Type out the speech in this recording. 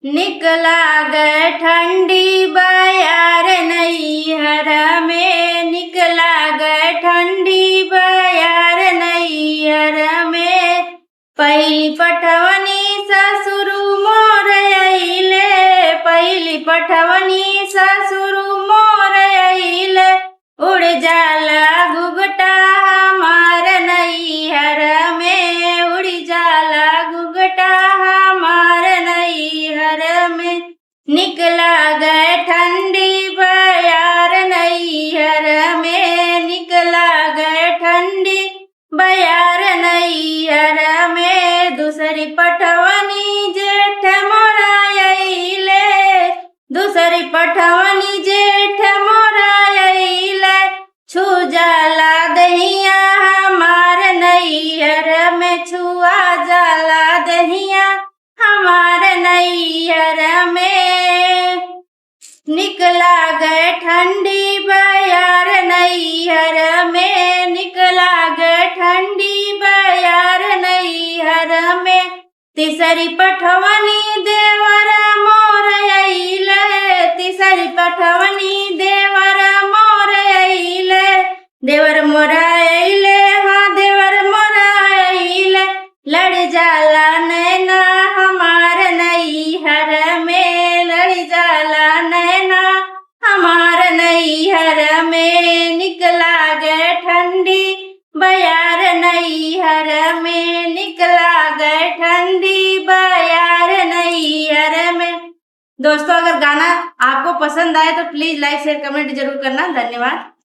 निकला गए ठंडी बयार नैहर में, निकला गए ठंडी बयार नैहर में। पहली पठवनी ससुर मोर अइले, पहली पठवनी ससुर मोर अइले। उड़ जाला घुघटा हमार नैहर में, उड़ जाला घुघटा हमार नैहर में। निकला गए ठंडी बयार नैहर में, निकला गए ठंडी बयार नैहर में। दूसरी पठवनी जेठ मोरा अइले, दूसरी पठवनी जेठ मोरा अइले। छू जाला दहिया हमार नैहर में, छुआ जाला दहिया हमार नैहर में। निकला गए ठंडी बयार नैहर में, निकला गए ठंडी बयार नैहर में। तीसरी पठवनी देवर मोर अइले, तीसरी पठवनी देवर मोर अइले। देवर मोर अइले, हाँ देवर मोर अइले। लड़ जाला नैना हमार नैहर में, लड़ जाला नैना हमार नैहर में। निकला गए ठंडी बयार नैहर में, निकला गए ठंडी बयार नैहर में। दोस्तों, अगर गाना आपको पसंद आए तो प्लीज लाइक शेयर कमेंट जरूर करना। धन्यवाद।